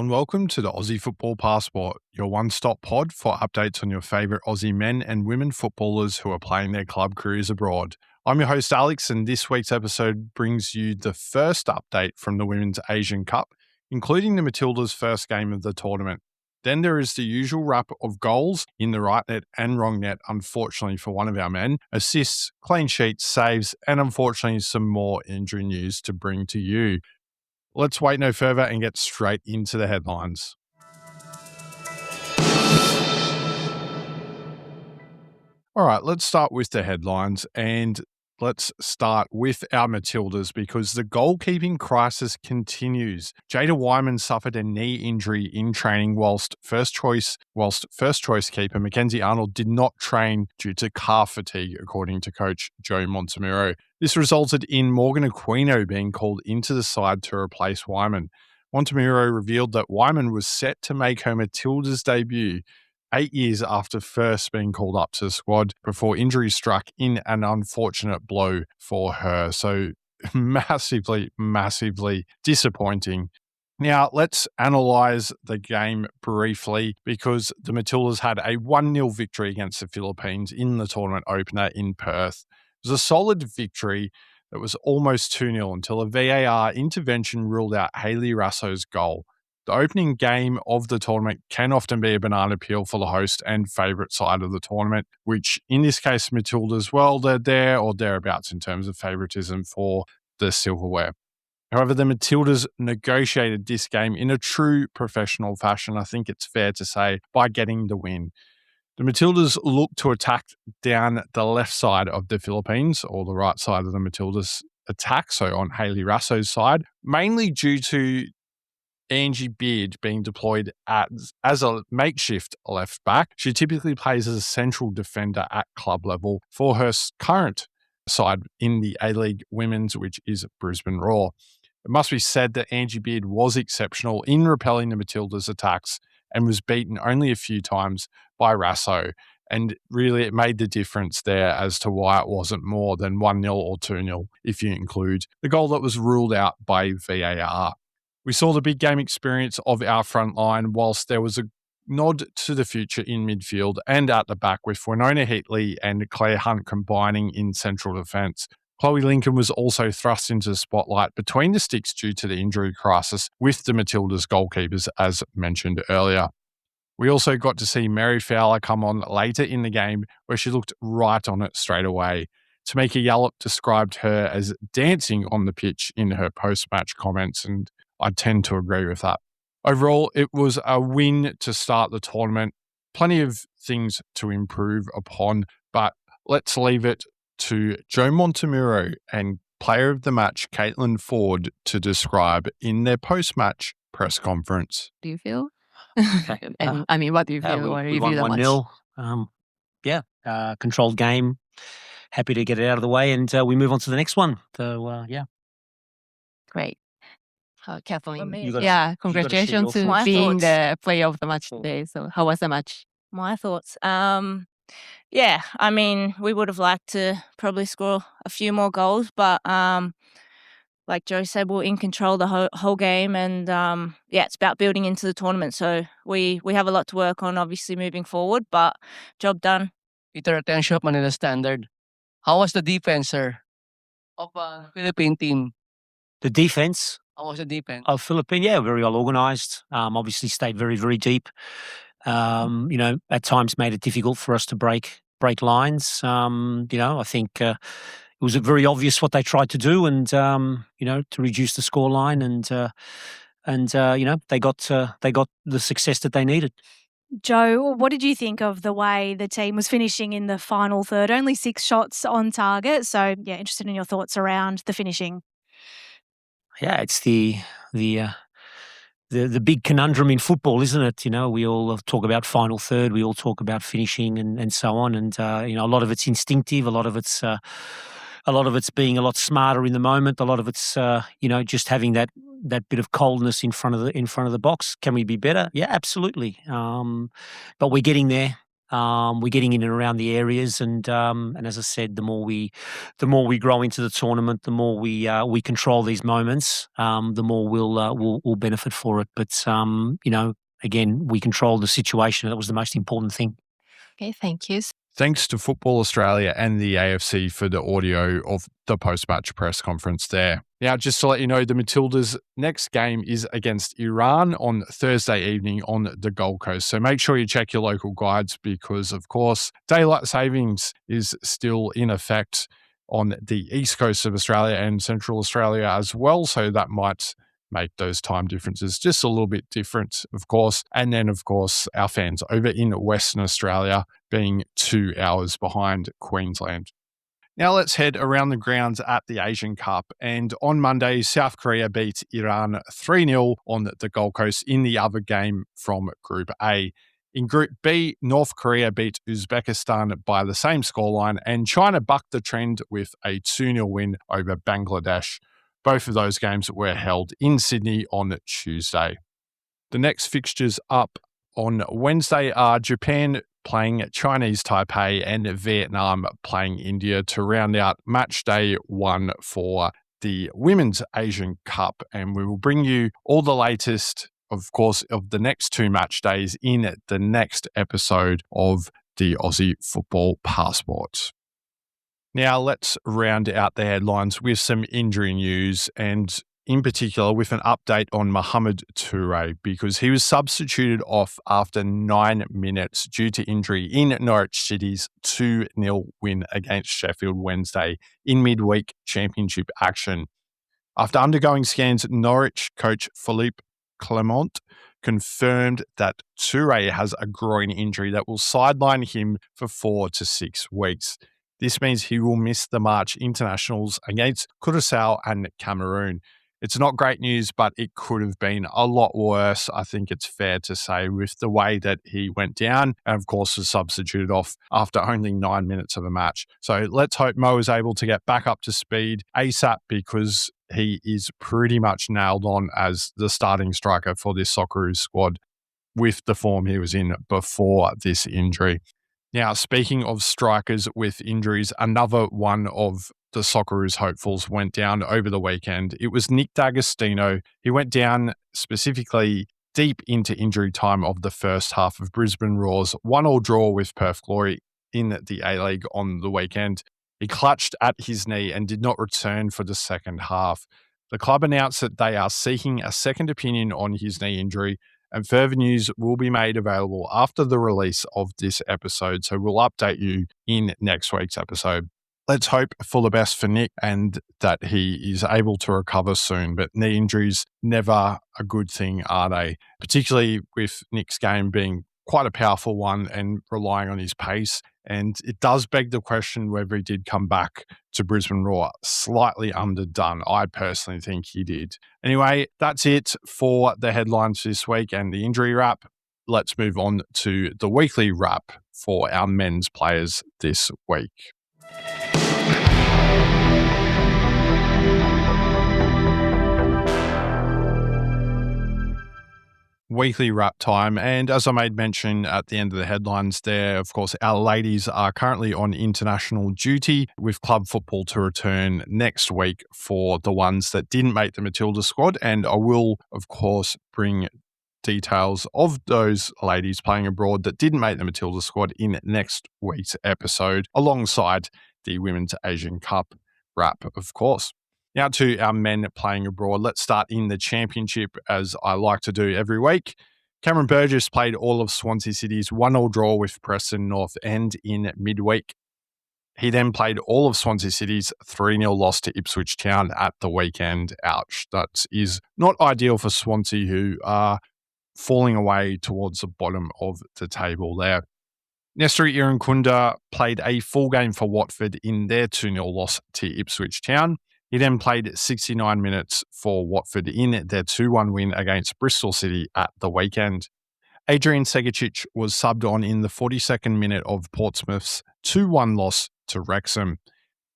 and welcome to the Aussie Football Passport, your one-stop pod for updates on your favourite Aussie men and women footballers who are playing their club careers abroad. I'm your host Alex, and this week's episode brings you the first update from the Women's Asian Cup, including the Matildas' first game of the tournament. Then there is the usual wrap of goals in the right net and wrong net, unfortunately for one of our men, assists, clean sheets, saves, and unfortunately some more injury news to bring to you. Let's wait no further and get straight into the headlines. All right, let's start with the headlines, and let's start with our Matildas because the goalkeeping crisis continues. Jada Whyman suffered a knee injury in training whilst first choice keeper Mackenzie Arnold did not train due to calf fatigue, according to coach Joe Montemurro. This resulted in Morgan Aquino being called into the side to replace Whyman. Montemurro revealed that Whyman was set to make her Matildas debut 8 years after first being called up to the squad before injury struck in an unfortunate blow for her. So massively disappointing. Now, let's analyse the game briefly because the Matildas had a 1-0 victory against the Philippines in the tournament opener in Perth. It was a solid victory that was almost 2-0 until a VAR intervention ruled out Hayley Rasso's goal. The opening game of the tournament can often be a banana peel for the host and favourite side of the tournament, which in this case, Matildas, well, they're there or thereabouts in terms of favouritism for the silverware. However, the Matildas negotiated this game in a true professional fashion, I think it's fair to say, by getting the win. The Matildas looked to attack down the left side of the Philippines, or the right side of the Matildas attack, so on Hayley Rasso's side, mainly due to Angie Beard being deployed as a makeshift left back. She typically plays as a central defender at club level for her current side in the A-League Women's, which is Brisbane Roar. It must be said that Angie Beard was exceptional in repelling the Matildas' attacks and was beaten only a few times by Rasso. And really, it made the difference there as to why it wasn't more than 1-0 or 2-0 if you include the goal that was ruled out by VAR. We saw the big game experience of our front line whilst there was a nod to the future in midfield and at the back with Winona Heatley and Claire Hunt combining in central defence. Chloe Lincoln was also thrust into the spotlight between the sticks due to the injury crisis with the Matildas goalkeepers, as mentioned earlier. We also got to see Mary Fowler come on later in the game where she looked right on it straight away. Tamika Yallop described her as dancing on the pitch in her post-match comments, and I tend to agree with that. Overall, it was a win to start the tournament. Plenty of things to improve upon, but let's leave it to Joe Montemurro and player of the match, Caitlin Foord, to describe in their post-match press conference. Do you feel? What do you feel? We won 1-0. Controlled game. Happy to get it out of the way, and we move on to the next one. So, Great. Kathleen, share congratulations your to thoughts. being the player of the match today. So how was the match? My thoughts. We would have liked to probably score a few more goals, but like Joe said, we're in control the whole game, and it's about building into the tournament. So we have a lot to work on, obviously moving forward, but job done. Peter Atensio of Manila Standard. How was the defense, sir, of Philippine team? The defence How was the defense? of Philippines, very well organised. Obviously stayed very, very deep. At times made it difficult for us to break lines. I think it was very obvious what they tried to do, and to reduce the scoreline, and they got the success that they needed. Joe, what did you think of the way the team was finishing in the final third? Only 6 shots on target. So, interested in your thoughts around the finishing. Yeah, it's the big conundrum in football, isn't it? We all talk about final third, we all talk about finishing and so on, and a lot of it's instinctive, a lot of it's being a lot smarter in the moment, a lot of it's just having that bit of coldness in front of the box. Can we be better? Yeah, absolutely. But we're getting there. We're getting in and around the areas, and as I said, the more we grow into the tournament, the more we control these moments, the more we'll benefit for it. But again, we control the situation. That was the most important thing. Okay, thank you. Thanks to Football Australia and the AFC for the audio of the post-match press conference there. Now, just to let you know, the Matildas' next game is against Iran on Thursday evening on the Gold Coast. So make sure you check your local guides because, of course, daylight savings is still in effect on the east coast of Australia and Central Australia as well. So that might make those time differences just a little bit different, of course. And then, of course, our fans over in Western Australia being 2 hours behind Queensland. Now let's head around the grounds at the Asian Cup. And on Monday, South Korea beat Iran 3-0 on the Gold Coast in the other game from Group A. In Group B, North Korea beat Uzbekistan by the same scoreline, and China bucked the trend with a 2-0 win over Bangladesh. Both of those games were held in Sydney on Tuesday. The next fixtures up on Wednesday are Japan playing Chinese Taipei and Vietnam playing India to round out match day 1 for the Women's Asian Cup. And we will bring you all the latest, of course, of the next 2 match days in the next episode of the Aussie Football Passport. Now let's round out the headlines with some injury news, and in particular with an update on Mohamed Toure, because he was substituted off after 9 minutes due to injury in Norwich City's 2-0 win against Sheffield Wednesday in midweek championship action. After undergoing scans, Norwich coach Philippe Clement confirmed that Toure has a groin injury that will sideline him for 4 to 6 weeks. This means he will miss the March internationals against Curaçao and Cameroon. It's not great news, but it could have been a lot worse, I think it's fair to say, with the way that he went down and, of course, was substituted off after only 9 minutes of a match. So let's hope Mo is able to get back up to speed ASAP, because he is pretty much nailed on as the starting striker for this Socceroos squad with the form he was in before this injury. Now, speaking of strikers with injuries, another one of the Socceroos hopefuls went down over the weekend. It was Nick D'Agostino. He went down specifically deep into injury time of the first half of Brisbane Roar's 1-1 draw with Perth Glory in the A-League on the weekend. He clutched at his knee and did not return for the second half. The club announced that they are seeking a second opinion on his knee injury, and further news will be made available after the release of this episode, so we'll update you in next week's episode. Let's hope for the best for Nick and that he is able to recover soon, but knee injuries never a good thing, are they? Particularly with Nick's game being quite a powerful one and relying on his pace. And it does beg the question whether he did come back to Brisbane Roar slightly underdone. I personally think he did. Anyway, that's it for the headlines this week and the injury wrap. Let's move on to the weekly wrap for our men's players this week. Weekly wrap time, and as I made mention at the end of the headlines there, of course, our ladies are currently on international duty with club football to return next week for the ones that didn't make the Matilda squad, and I will, of course, bring details of those ladies playing abroad that didn't make the Matilda squad in next week's episode, alongside the Women's Asian Cup wrap, of course. Now to our men playing abroad. Let's start in the championship, as I like to do every week. Cameron Burgess played all of Swansea City's 1-1 draw with Preston North End in midweek. He then played all of Swansea City's 3-0 loss to Ipswich Town at the weekend. Ouch. That is not ideal for Swansea, who are falling away towards the bottom of the table there. Nestori Irankunda played a full game for Watford in their 2-0 loss to Ipswich Town. He then played 69 minutes for Watford in their 2-1 win against Bristol City at the weekend. Adrian Segicic was subbed on in the 42nd minute of Portsmouth's 2-1 loss to Wrexham.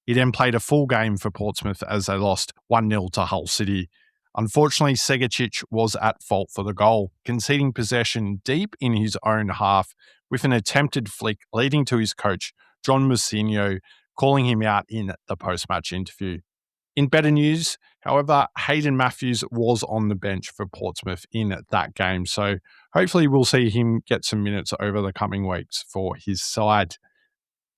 He then played a full game for Portsmouth as they lost 1-0 to Hull City. Unfortunately, Segicic was at fault for the goal, conceding possession deep in his own half with an attempted flick leading to his coach, John Mousinho, calling him out in the post-match interview. In better news, however, Hayden Matthews was on the bench for Portsmouth in that game, so hopefully we'll see him get some minutes over the coming weeks for his side.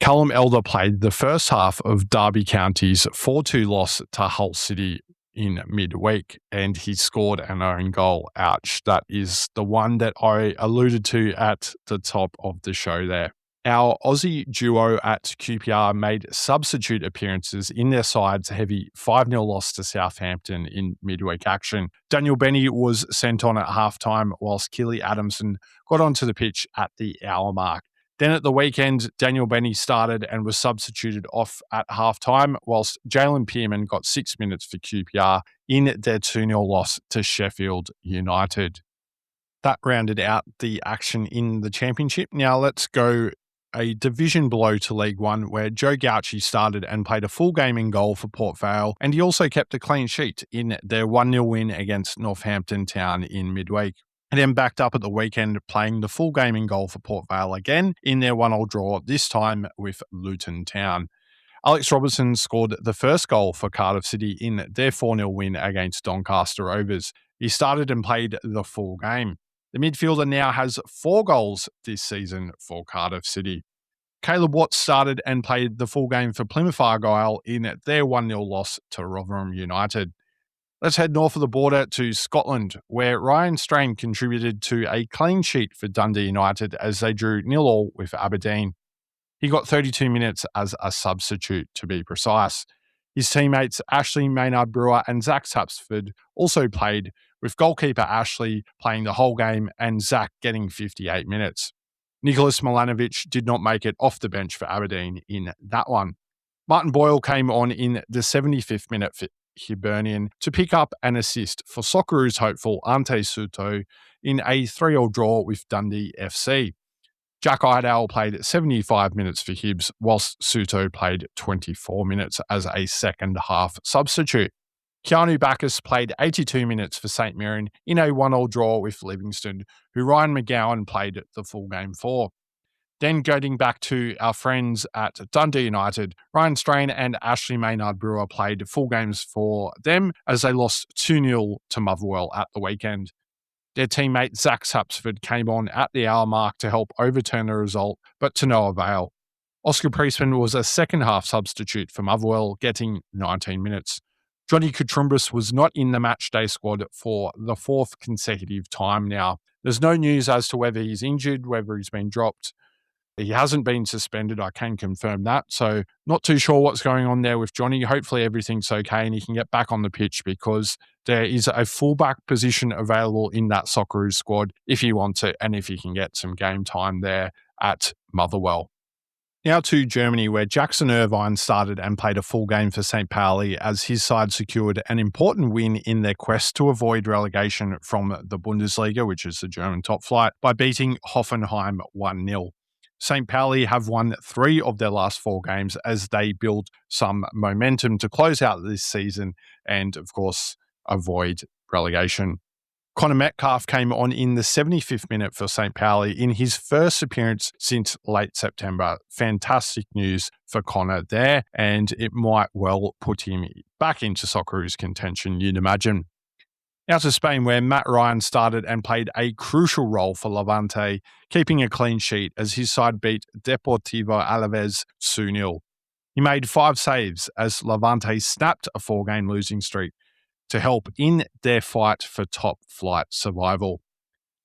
Callum Elder played the first half of Derby County's 4-2 loss to Hull City in midweek, and he scored an own goal. Ouch. That is the one that I alluded to at the top of the show there. Our Aussie duo at QPR made substitute appearances in their side's heavy 5-0 loss to Southampton in midweek action. Daniel Benny was sent on at halftime, whilst Keely Adamson got onto the pitch at the hour mark. Then at the weekend, Daniel Benny started and was substituted off at halftime, whilst Jalen Pearman got 6 minutes for QPR in their 2-0 loss to Sheffield United. That rounded out the action in the Championship. Now let's go a division below to League One, where Joe Gauci started and played a full game in goal for Port Vale, and he also kept a clean sheet in their 1-0 win against Northampton Town in midweek. And then backed up at the weekend, playing the full game in goal for Port Vale again in their 1-1 draw, this time with Luton Town. Alex Robertson scored the first goal for Cardiff City in their 4-0 win against Doncaster Rovers. He started and played the full game. The midfielder now has 4 goals this season for Cardiff City. Caleb Watts started and played the full game for Plymouth Argyle in their 1-0 loss to Rotherham United. Let's head north of the border to Scotland, where Ryan Strain contributed to a clean sheet for Dundee United as they drew 0-0 with Aberdeen. He got 32 minutes as a substitute, to be precise. His teammates Ashley Maynard-Brewer and Zach Sapsford also played, with goalkeeper Ashley playing the whole game and Zach getting 58 minutes. Nicholas Milanovic did not make it off the bench for Aberdeen in that one. Martin Boyle came on in the 75th minute for Hibernian to pick up an assist for Socceroos hopeful Ante Suto in a 3-3 draw with Dundee FC. Jack Iredale played 75 minutes for Hibs, whilst Suto played 24 minutes as a second half substitute. Keanu Bacchus played 82 minutes for St Mirren in a 1-1 draw with Livingston, who Ryan McGowan played the full game for. Then going back to our friends at Dundee United, Ryan Strain and Ashley Maynard-Brewer played full games for them as they lost 2-0 to Motherwell at the weekend. Their teammate Zach Sapsford came on at the hour mark to help overturn the result, but to no avail. Oscar Priestman was a second half substitute for Motherwell, getting 19 minutes. Johnny Katrumbis was not in the matchday squad for the 4th consecutive time now. There's no news as to whether he's injured, whether he's been dropped. He hasn't been suspended, I can confirm that. So not too sure what's going on there with Johnny. Hopefully everything's okay and he can get back on the pitch, because there is a fullback position available in that Socceroos squad if he wants it and if he can get some game time there at Motherwell. Now to Germany, where Jackson Irvine started and played a full game for St. Pauli as his side secured an important win in their quest to avoid relegation from the Bundesliga, which is the German top flight, by beating Hoffenheim 1-0. St. Pauli have won 3 of their last 4 games as they build some momentum to close out this season and, of course, avoid relegation. Connor Metcalf came on in the 75th minute for St. Pauli in his first appearance since late September. Fantastic news for Connor there, and it might well put him back into Socceroos contention, you'd imagine. Now to Spain, where Matt Ryan started and played a crucial role for Levante, keeping a clean sheet as his side beat Deportivo Alaves 2-0. He made 5 saves as Levante snapped a 4-game losing streak to help in their fight for top flight survival.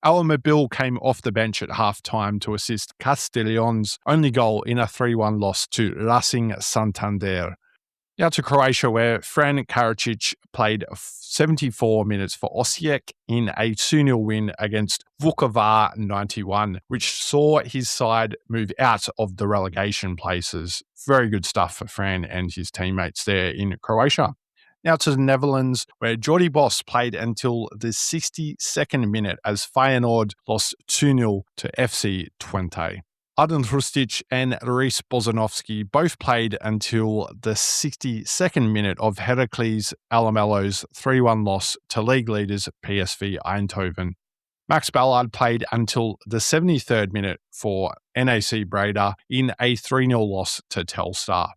Alan Mabil came off the bench at half-time to assist Castellon's only goal in a 3-1 loss to Racing Santander. Now to Croatia, where Fran Karacic played 74 minutes for Osijek in a 2-0 win against Vukovar 91, which saw his side move out of the relegation places. Very good stuff for Fran and his teammates there in Croatia. Now to the Netherlands, where Jordi Boss played until the 62nd minute as Feyenoord lost 2-0 to FC Twente. Arden Hrustic and Reece Bozanovsky both played until the 62nd minute of Heracles Alamelo's 3-1 loss to league leaders PSV Eindhoven. Max Ballard played until the 73rd minute for NAC Breda in a 3-0 loss to Telstar.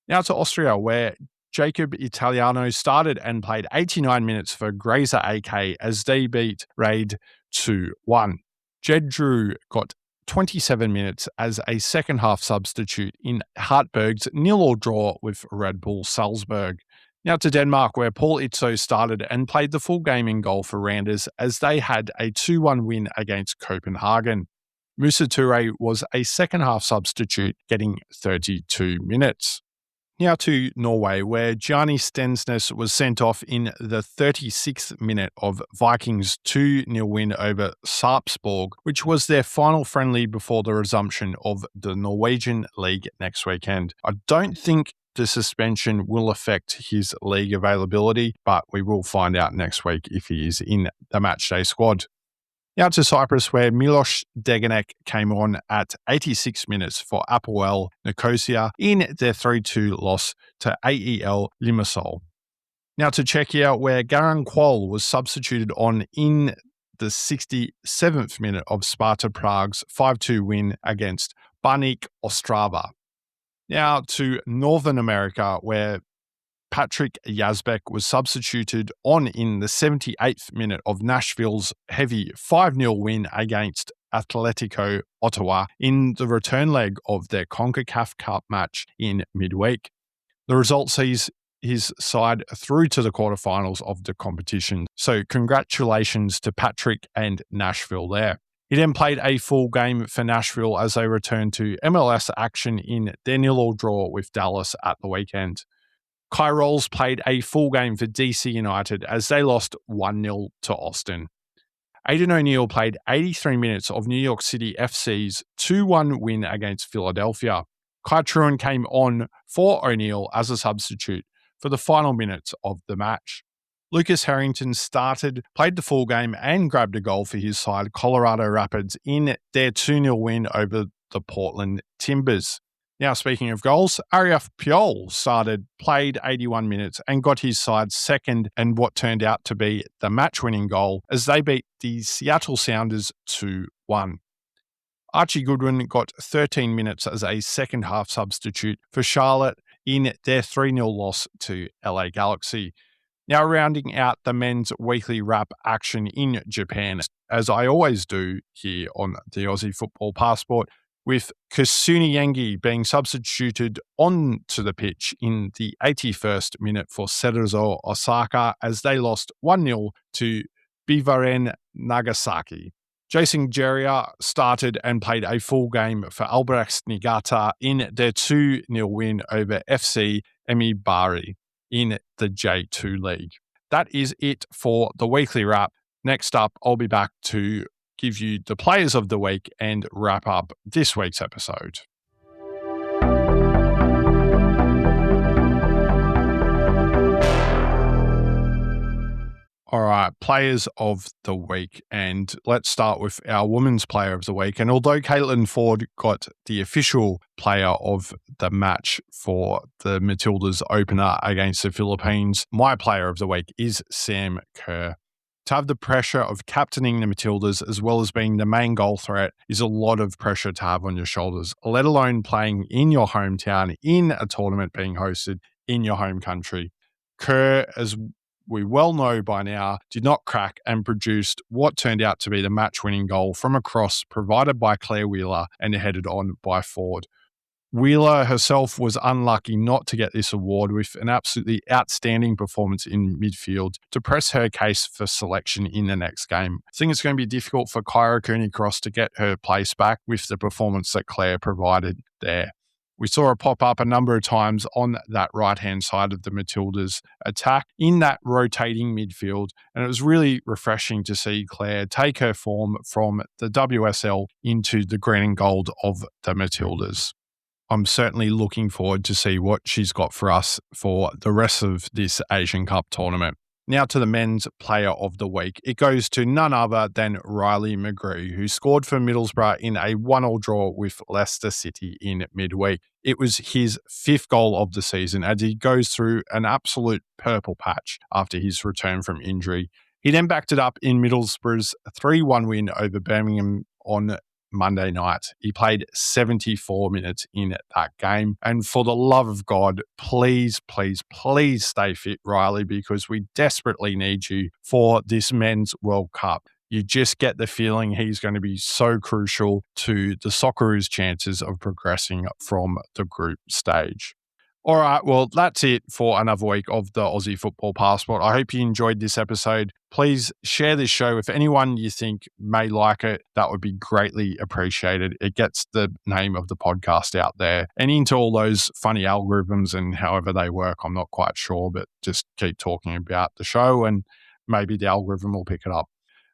Now to Austria, where Jacob Italiano started and played 89 minutes for Grazer AK as they beat Raid 2-1. Jed Drew got 27 minutes as a second-half substitute in Hartberg's 0-0 draw with Red Bull Salzburg. Now to Denmark, where Paul Itzo started and played the full game in goal for Randers as they had a 2-1 win against Copenhagen. Musa Toure was a second-half substitute, getting 32 minutes. Now to Norway, where Gianni Stensnes was sent off in the 36th minute of Vikings' 2-0 win over Sarpsborg, which was their final friendly before the resumption of the Norwegian League next weekend. I don't think the suspension will affect his league availability, but we will find out next week if he is in the matchday squad. Now to Cyprus, where Milos Degenek came on at 86 minutes for Apoel Nicosia in their 3-2 loss to AEL Limassol. Now to Czechia, where Garan Quol was substituted on in the 67th minute of Sparta Prague's 5-2 win against Baník Ostrava. Now to Northern America, where Patrick Yazbek was substituted on in the 78th minute of Nashville's heavy 5-0 win against Atletico Ottawa in the return leg of their CONCACAF Cup match in midweek. The result sees his side through to the quarterfinals of the competition. So congratulations to Patrick and Nashville there. He then played a full game for Nashville as they returned to MLS action in their 0-0 draw with Dallas at the weekend. Kai Rolls played a full game for DC United as they lost 1-0 to Austin. Aidan O'Neill played 83 minutes of New York City FC's 2-1 win against Philadelphia. Kai Truan came on for O'Neill as a substitute for the final minutes of the match. Lucas Harrington started, played the full game and grabbed a goal for his side, Colorado Rapids, in their 2-0 win over the Portland Timbers. Now, speaking of goals, Ariaf Piol started, played 81 minutes and got his side second and what turned out to be the match-winning goal as they beat the Seattle Sounders 2-1. Archie Goodwin got 13 minutes as a second-half substitute for Charlotte in their 3-0 loss to LA Galaxy. Now, rounding out the men's weekly wrap action in Japan, as I always do here on the Aussie Football Passport, with Kasuni Yengi being substituted onto the pitch in the 81st minute for Cerezo Osaka as they lost 1-0 to Bivaren Nagasaki. Jason Geria started and played a full game for Albrechts Niigata in their 2-0 win over FC Emibari in the J2 League. That is it for the weekly wrap. Next up, I'll be back to give you the players of the week and wrap up this week's episode. All right, players of the week. And let's start with our women's player of the week. And although Caitlin Foord got the official player of the match for the Matildas opener against the Philippines, my player of the week is Sam Kerr. To have the pressure of captaining the Matildas as well as being the main goal threat is a lot of pressure to have on your shoulders, let alone playing in your hometown, in a tournament being hosted in your home country. Kerr, as we well know by now, did not crack and produced what turned out to be the match-winning goal from a cross provided by Claire Wheeler and headed on by Foord. Wheeler herself was unlucky not to get this award with an absolutely outstanding performance in midfield to press her case for selection in the next game. I think it's going to be difficult for Kyra Cooney-Cross to get her place back with the performance that Claire provided there. We saw her pop up a number of times on that right-hand side of the Matildas attack in that rotating midfield, and it was really refreshing to see Claire take her form from the WSL into the green and gold of the Matildas. I'm certainly looking forward to see what she's got for us for the rest of this Asian Cup tournament. Now to the men's player of the week. It goes to none other than Riley McGree, who scored for Middlesbrough in a 1-1 draw with Leicester City in midweek. It was his 5th goal of the season as he goes through an absolute purple patch after his return from injury. He then backed it up in Middlesbrough's 3-1 win over Birmingham on Monday night. He played 74 minutes in that game. And for the love of God, please, please, please stay fit, Riley, because we desperately need you for this Men's World Cup. You just get the feeling he's going to be so crucial to the Socceroos' chances of progressing from the group stage. All right, well, that's it for another week of the Aussie Football Passport. I hope you enjoyed this episode. Please share this show with anyone you think may like it. That would be greatly appreciated. It gets the name of the podcast out there and into all those funny algorithms and however they work. I'm not quite sure, but just keep talking about the show and maybe the algorithm will pick it up.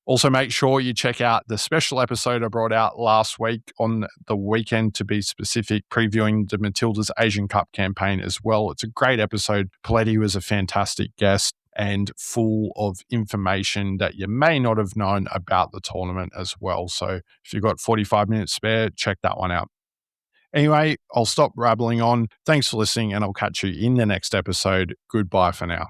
Also, make sure you check out the special episode I brought out last week on the weekend, to be specific, previewing the Matildas Asian Cup campaign as well. It's a great episode. Paletti was a fantastic guest and full of information that you may not have known about the tournament as well. So if you've got 45 minutes spare, check that one out. Anyway, I'll stop rabbling on. Thanks for listening, and I'll catch you in the next episode. Goodbye for now.